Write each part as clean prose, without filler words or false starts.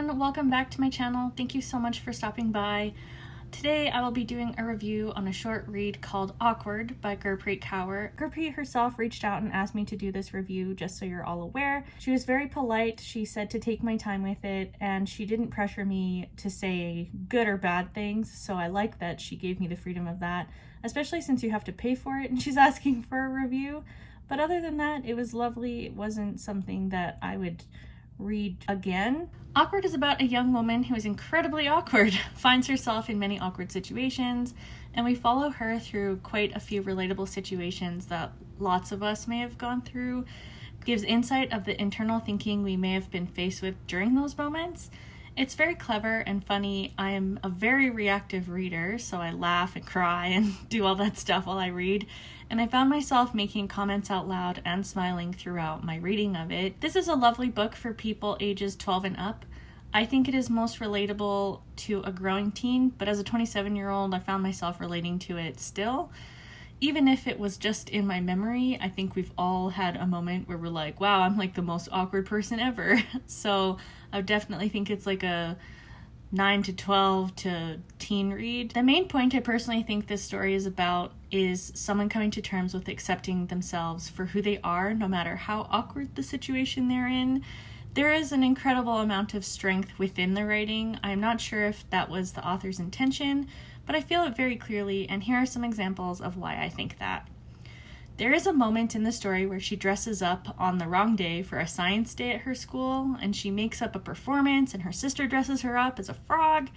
everyone, welcome back to my channel. Thank you so much for stopping by. Today I will be doing a review on a short read called Awkward by Gurpreet Kaur. Gurpreet herself reached out and asked me to do this review, just so you're all aware. She was very polite. She said to take my time with it, and she didn't pressure me to say good or bad things, so I like that she gave me the freedom of that, especially since you have to pay for it and she's asking for a review. But other than that, it was lovely. It wasn't something that I would read again. Awkward is about a young woman who is incredibly awkward, finds herself in many awkward situations, and we follow her through quite a few relatable situations that lots of us may have gone through, gives insight of the internal thinking we may have been faced with during those moments. It's very clever and funny. I am a very reactive reader, so I laugh and cry and do all that stuff while I read, and I found myself making comments out loud and smiling throughout my reading of it. This is a lovely book for people ages 12 and up. I think it is most relatable to a growing teen, but as a 27-year-old, I found myself relating to it still. Even if it was just in my memory, I think we've all had a moment where we're like, wow, I'm like the most awkward person ever. So I definitely think it's like a 9 to 12 to teen read. The main point I personally think this story is about is someone coming to terms with accepting themselves for who they are, no matter how awkward the situation they're in. There is an incredible amount of strength within the writing. I'm not sure if that was the author's intention, but I feel it very clearly, and here are some examples of why I think that. There is a moment in the story where she dresses up on the wrong day for a science day at her school, and she makes up a performance, and her sister dresses her up as a frog,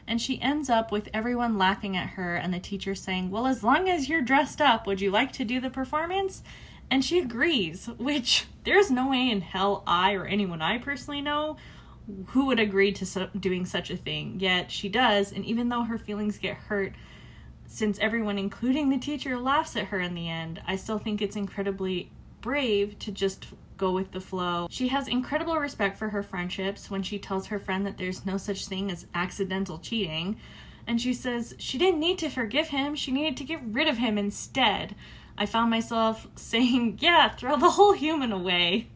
and she ends up with everyone laughing at her and the teacher saying, well, as long as you're dressed up, would you like to do the performance? And she agrees, which there's no way in hell I or anyone I personally know who would agree to doing such a thing, yet she does, and even though her feelings get hurt, since everyone, including the teacher, laughs at her in the end, I still think it's incredibly brave to just go with the flow. She has incredible respect for her friendships when she tells her friend that there's no such thing as accidental cheating, and she says she didn't need to forgive him, she needed to get rid of him instead. I found myself saying, yeah, throw the whole human away.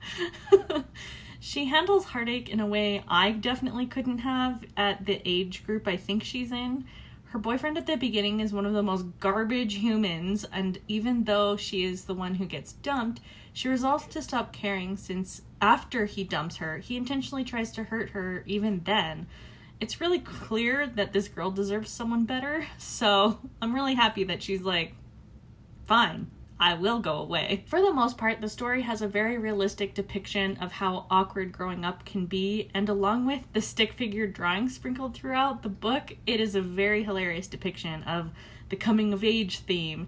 She handles heartache in a way I definitely couldn't have at the age group I think she's in. Her boyfriend at the beginning is one of the most garbage humans, and even though she is the one who gets dumped, she resolves to stop caring since after he dumps her, he intentionally tries to hurt her even then. It's really clear that this girl deserves someone better, so I'm really happy that she's like, fine, I will go away. For the most part, the story has a very realistic depiction of how awkward growing up can be, and along with the stick figure drawing sprinkled throughout the book, it is a very hilarious depiction of the coming of age theme.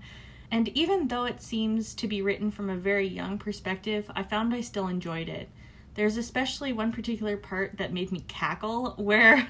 And even though it seems to be written from a very young perspective, I found I still enjoyed it. There's especially one particular part that made me cackle, where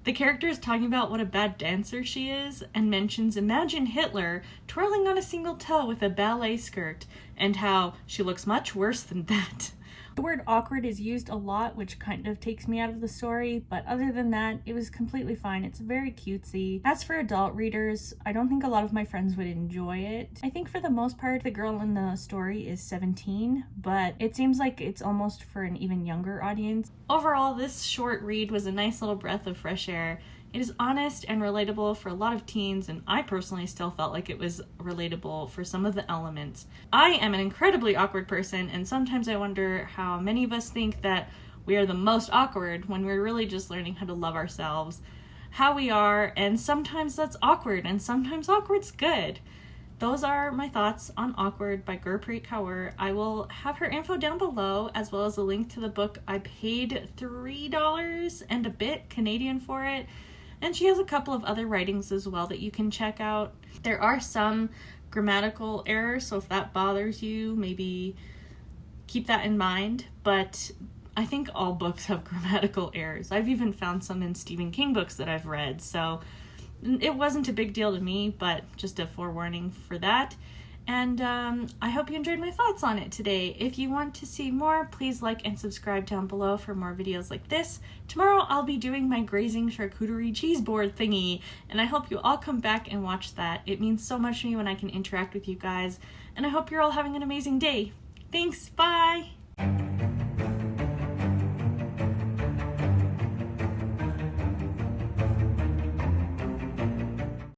the character is talking about what a bad dancer she is and mentions, imagine Hitler twirling on a single toe with a ballet skirt, and how she looks much worse than that. The word awkward is used a lot, which kind of takes me out of the story, but other than that, it was completely fine. It's very cutesy. As for adult readers, I don't think a lot of my friends would enjoy it. I think for the most part, the girl in the story is 17, but it seems like it's almost for an even younger audience. Overall, this short read was a nice little breath of fresh air. It is honest and relatable for a lot of teens, and I personally still felt like it was relatable for some of the elements. I am an incredibly awkward person, and sometimes I wonder how many of us think that we are the most awkward when we're really just learning how to love ourselves, how we are, and sometimes that's awkward, and sometimes awkward's good. Those are my thoughts on Awkward by Gurpreet Kaur. I will have her info down below, as well as a link to the book. I paid $3 and a bit Canadian for it. And she has a couple of other writings as well that you can check out. There are some grammatical errors, so if that bothers you, maybe keep that in mind. But I think all books have grammatical errors. I've even found some in Stephen King books that I've read, so it wasn't a big deal to me, but just a forewarning for that. And I hope you enjoyed my thoughts on it today. If you want to see more, please like and subscribe down below for more videos like this. Tomorrow I'll be doing my grazing charcuterie cheese board thingy, and I hope you all come back and watch that. It means so much to me when I can interact with you guys, and I hope you're all having an amazing day. Thanks, bye!